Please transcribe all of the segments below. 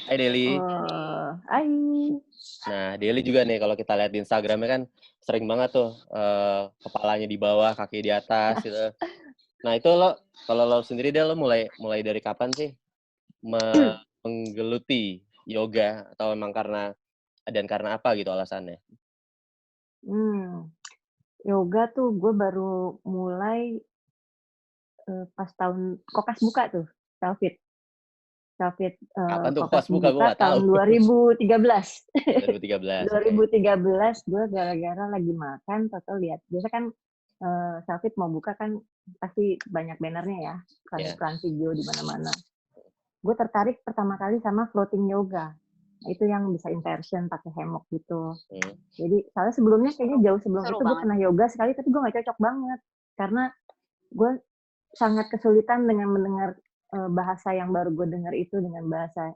Hai Deli. Hai. Nah, Deli juga nih kalau kita lihat di Instagramnya kan sering banget tuh kepalanya di bawah, kaki di atas gitu. Nah, itu kalau lo sendiri lo mulai dari kapan sih menggeluti yoga atau emang karena apa gitu alasannya? Yoga tuh gue baru mulai pas tahun Kokas buka tuh, Selfit. Kapan tuh Kokas pas buka gue buka nggak tahu. tahun 2013. 2013, oke. 2013 gue gara-gara lagi makan, total lihat. Biasa kan Selfit mau buka kan pasti banyak bannernya ya, Ya. iklan video di mana-mana. Gue tertarik pertama kali sama floating yoga. Nah, itu yang bisa inversion pakai hammock gitu. Jadi soalnya sebelumnya kayaknya jauh sebelum itu gue pernah yoga sekali, tapi gue nggak cocok banget karena gue sangat kesulitan dengan mendengar bahasa yang baru gue dengar itu dengan bahasa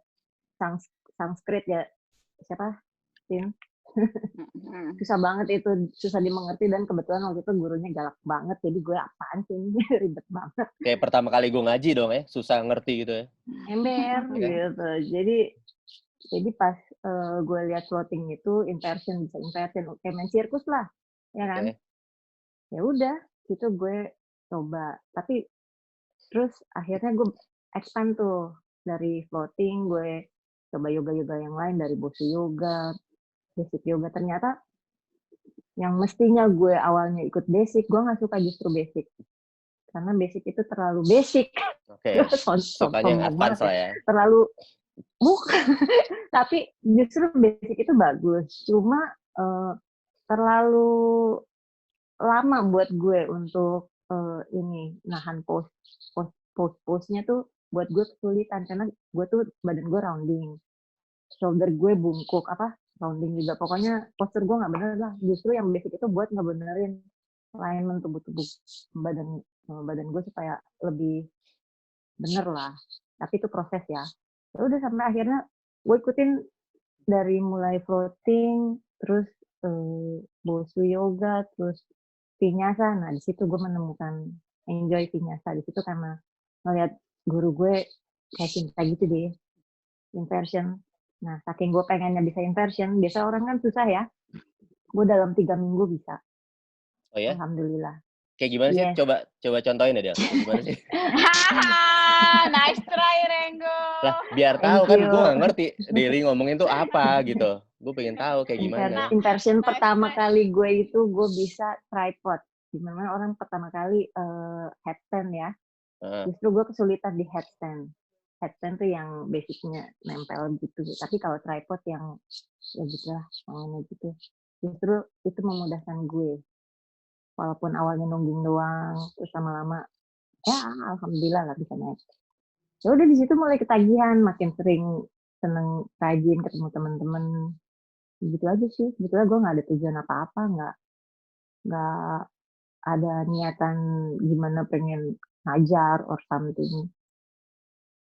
Sanskrit ya, siapa Tim? Susah banget itu, susah dimengerti, dan kebetulan waktu itu gurunya galak banget, jadi gue apaan sih ini, ribet banget. Kayak pertama kali gue ngaji dong ya, susah ngerti gitu ya. Ember gitu. Jadi pas gue lihat floating itu inversion, bisa inversion, kayak main sirkus lah, ya kan? Okay. Ya udah, itu gue coba. Tapi terus akhirnya gue expand tuh dari floating, gue coba yoga-yoga yang lain, dari Bosu yoga, basic yoga. Ternyata yang mestinya gue awalnya ikut basic, gue nggak suka justru basic. Karena basic itu terlalu basic. Oke. Sukanya yang advance lah ya. Terlalu bukan. Tapi justru basic itu bagus. Cuma terlalu lama buat gue untuk ini nahan pose-nya tuh buat gue kesulitan karena gue tuh badan gue rounding, shoulder gue bungkuk, rounding juga, pokoknya postur gue nggak bener lah. Justru yang basic itu buat ngebenerin alignment tubuh badan gue supaya lebih bener lah. Tapi itu proses ya. Ya udah sampai akhirnya gue ikutin dari mulai floating, terus Bosu yoga, terus Vinyasa. Nah, di situ gue menemukan enjoy Vinyasa. Di situ karena ngeliat guru gue kayak cinta gitu deh, inversion. Nah, saking gue pengennya bisa inversion, biasa orang kan susah ya. Gue dalam 3 minggu bisa. Oh ya? Alhamdulillah. Kayak gimana sih? Coba contohin ya, Del. Gimana sih? Nice try, Renggo. Lah, biar tahu kan gue nggak ngerti Deli ngomongin tuh apa gitu. Gue pengen tahu kayak gimana. Inversion pertama kali gue itu gue bisa tripod. Dimana orang pertama kali headstand ya. Justru gue kesulitan di headstand. Headstand tuh yang basicnya nempel gitu. Tapi kalau tripod yang ya gitu lah, namanya gitu. Justru itu memudahkan gue. Walaupun awalnya nungging doang, terus lama-lama ya alhamdulillah lah bisa naik. Ya udah di situ mulai ketagihan, makin sering seneng rajin ketemu teman-teman. Gitu aja sih. Sebetulnya gue nggak ada tujuan apa-apa, nggak ada niatan gimana pengen ngajar or something.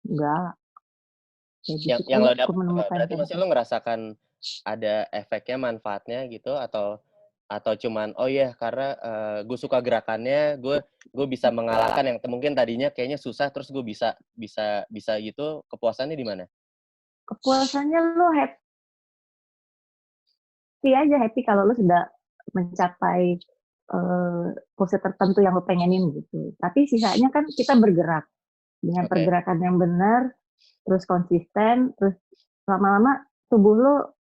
Enggak. Yang lo dapet berarti masih lo ngerasakan ada efeknya, manfaatnya gitu, atau cuman oh ya karena gue suka gerakannya, gue bisa mengalahkan yang mungkin tadinya kayaknya susah, terus gue bisa gitu. Kepuasannya di mana? Kepuasannya lo happy aja, happy kalau lo sudah mencapai pose tertentu yang lo pengenin gitu. Tapi sisanya kan kita bergerak dengan pergerakan yang benar, terus konsisten, terus lama-lama tubuh lo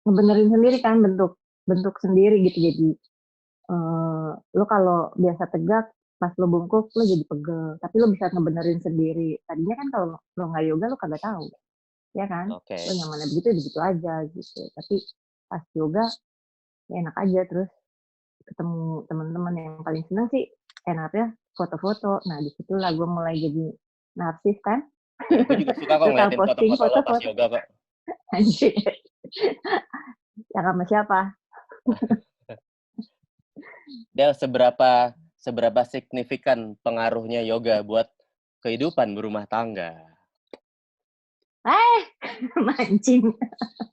ngebenerin sendiri kan, bentuk sendiri gitu. Jadi lo kalau biasa tegak, pas lo bungkuk lo jadi pegel, tapi lo bisa ngebenerin sendiri. Tadinya kan kalau lo nggak yoga lo kagak tahu, ya kan? Lo nyamannya begitu aja gitu. Tapi pas yoga ya enak aja, terus ketemu teman-teman. Yang paling seneng sih enaknya foto-foto. Nah disitulah gue mulai jadi narsis kan. Ya, gue juga suka kok ngeliatin foto-foto lo pas yoga kok. Anjir. Ya sama siapa? Del, seberapa signifikan pengaruhnya yoga buat kehidupan berumah tangga? Mancing.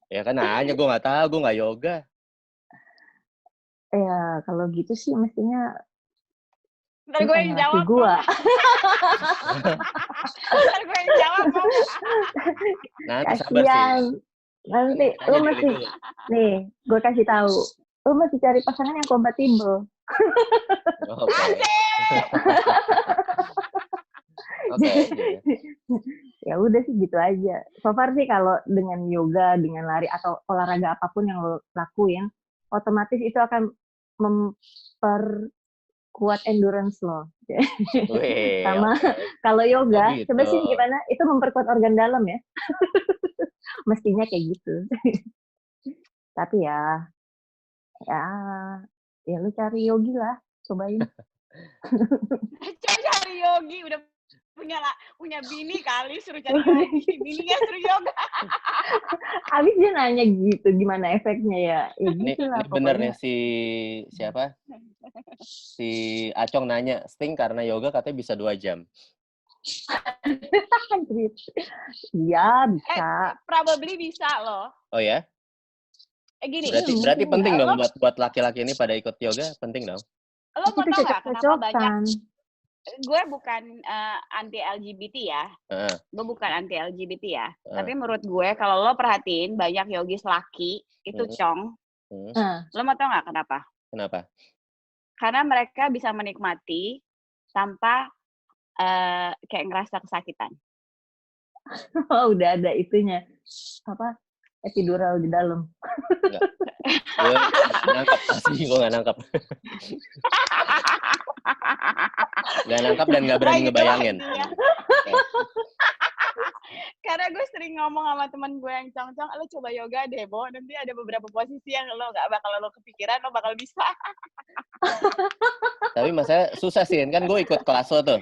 Ya kan hanya gue nggak tahu, gue nggak yoga. Ya kalau gitu sih mestinya ntar gue yang jawab. Ntar gue yang jawab, Nanti sabar sih. Kasian. Nanti lu Tanya Deli mesti dulu. nih, gue kasih tahu. Lu mesti cari pasangan yang kompatibel. Oke. Oke. Iya. Ya udah sih gitu aja. So far sih kalau dengan yoga, dengan lari atau olahraga apapun yang lo lakuin, otomatis itu akan memperkuat endurance lo. Wih, Sama oke. kalau Oh yoga, gitu. coba sih gimana? Itu memperkuat organ dalam ya. Mestinya kayak gitu. Tapi ya lu cari yogi lah, cobain. Coba cari yogi, udah punya bini kali suruh cari yogi, bininya suruh yoga. Abis dia nanya gitu, gimana efeknya ya? Ya Ini gitu lah bener nih pokoknya. siapa? Si Acong nanya, Sting karena yoga katanya bisa 2 jam. Iya bisa. Probably bisa loh. Oh ya? Gini. Berarti penting dong lo buat laki-laki ini pada ikut yoga, penting dong. Lo mau Itu tau nggak kenapa banyak? cocok-cocokan. Gue bukan anti LGBT ya. Heeh. Gue bukan anti LGBT ya. Tapi menurut gue kalau lo perhatiin banyak yogis laki itu cong. Lo mau tau nggak kenapa? Kenapa? Karena mereka bisa menikmati tanpa kayak ngerasa kesakitan. Oh, udah ada itunya. Apa? Epidural di dalam. Enggak. Gue nggak nangkap. Asli gue nggak nangkap. Nggak nangkap dan nggak berani ngebayangin. Karena gue sering ngomong sama teman gue yang cong-cong, lo coba yoga deh, Bo. Nanti ada beberapa posisi yang lo nggak bakal lo kepikiran, lo bakal bisa. Tapi masalah susah sih, kan gue ikut kelas lo tuh.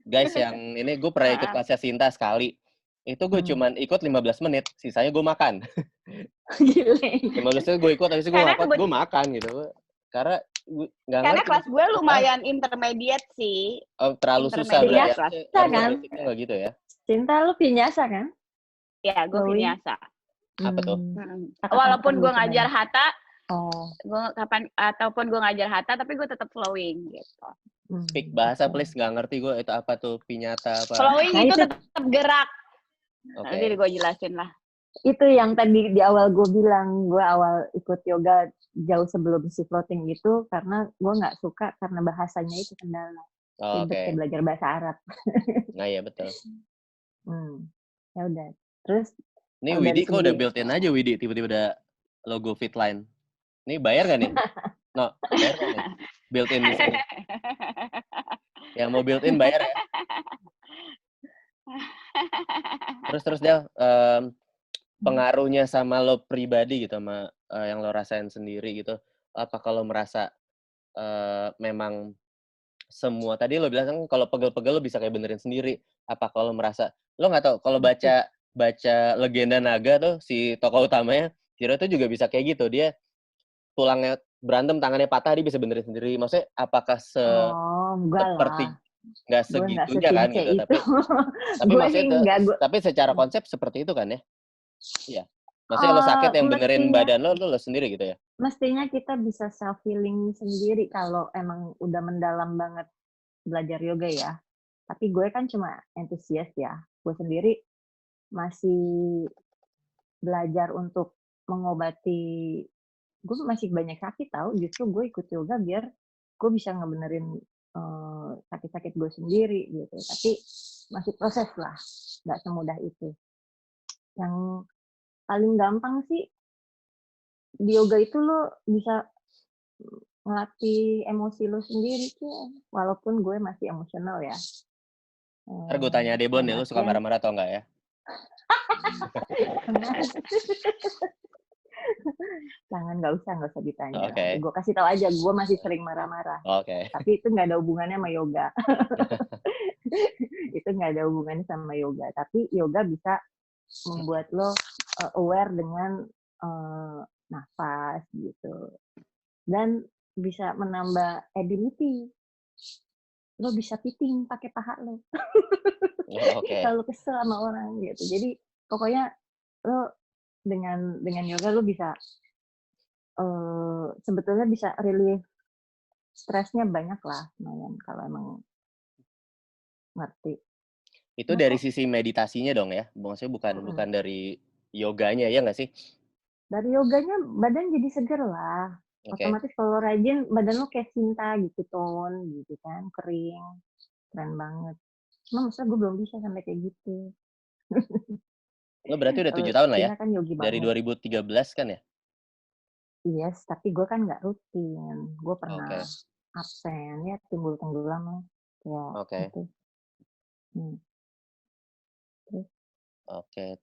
Guys, yang ini gue pernah ikut kelasnya Sinta sekali. Itu gue cuman ikut 15 menit, sisanya gue makan. Gile. 15 menit gue ikut, habis itu gue makan gitu. Karena nggak ngerti. Karena kelas gue lumayan intermediate sih. Oh, terlalu susah berarti. Kan? Basicnya nggak gitu ya? Cinta lu vinyasa kan? Ya, gue vinyasa. Apa tuh? Walaupun gue ngajar hatha, ataupun gue ngajar hatha, tapi gue tetap flowing gitu. Speak bahasa please, nggak ngerti gue itu apa tuh vinyasa apa. Flowing itu tetap gerak. Okay. Nanti gue jelasin lah. Itu yang tadi di awal gue bilang, gue awal ikut yoga jauh sebelum si floating itu karena gue nggak suka karena bahasanya itu kendala. Kayak belajar bahasa Arab. Nah iya betul. Ya udah. Terus nih Widi kok udah built-in aja Widi, tiba-tiba ada logo Fitline. Nih bayar gak nih? No, bayar gak nih? Built-in di sini. Yang mau built-in bayar ya. Terus Del, pengaruhnya sama lo pribadi gitu, sama yang lo rasain sendiri gitu. Apa kalau merasa memang semua tadi lo bilang kan kalau pegel-pegel lo bisa kayak benerin sendiri. Apa kalau merasa lo nggak tahu kalau baca Legenda Naga tuh si tokoh utamanya Hiro tuh juga bisa kayak gitu, dia tulangnya berantem tangannya patah dia bisa benerin sendiri. Maksudnya apakah seperti nggak segitunya kan gitu, tapi maksudnya tapi secara konsep seperti itu kan ya? Iya. Maksudnya lo sakit yang benerin badan lo sendiri gitu ya? Mestinya kita bisa self healing sendiri kalau emang udah mendalam banget belajar yoga ya. Tapi gue kan cuma entusias ya. Gue sendiri masih belajar untuk mengobati, gue masih banyak sakit tahu. Justru gue ikut yoga biar gue bisa ngebenerin sakit-sakit gue sendiri gitu. Tapi masih proses lah, nggak semudah itu. Yang paling gampang sih di yoga itu lo bisa ngelatih emosi lo sendiri tuh, walaupun gue masih emosional ya. Ntar gue tanya Debon nih, lo suka marah-marah atau enggak ya? Jangan, nggak usah ditanya. Okay. Gue kasih tahu aja, gue masih sering marah-marah. Tapi itu nggak ada hubungannya sama yoga. Itu nggak ada hubungannya sama yoga. Tapi yoga bisa membuat lo aware dengan nafas gitu. Dan bisa menambah ability. Lo bisa piting pakai paha lo. Kalau kesel sama orang gitu. Jadi pokoknya lo dengan yoga lo bisa sebetulnya bisa relief stresnya banyak lah, lumayan kalau emang ngerti. Itu Nah, dari kok sisi meditasinya dong ya? Maksudnya bukan mhm. bukan dari yoganya, ya nggak sih? Dari yoganya badan jadi seger lah. Oke. Otomatis kalau rajin badan lo kayak Sinta gitu, tone gitu kan, kering, keren banget. Cuma masa gue belum bisa sampai kayak gitu. Lo berarti udah Kalau 7 tahun lah ya? Tina kan yogi Dari banget. 2013 kan ya? Yes, tapi gue kan nggak rutin. Gue pernah Oke. absen, ya timbul tenggelam lah. Ya Oke. itu. Hmm. Terus Oke.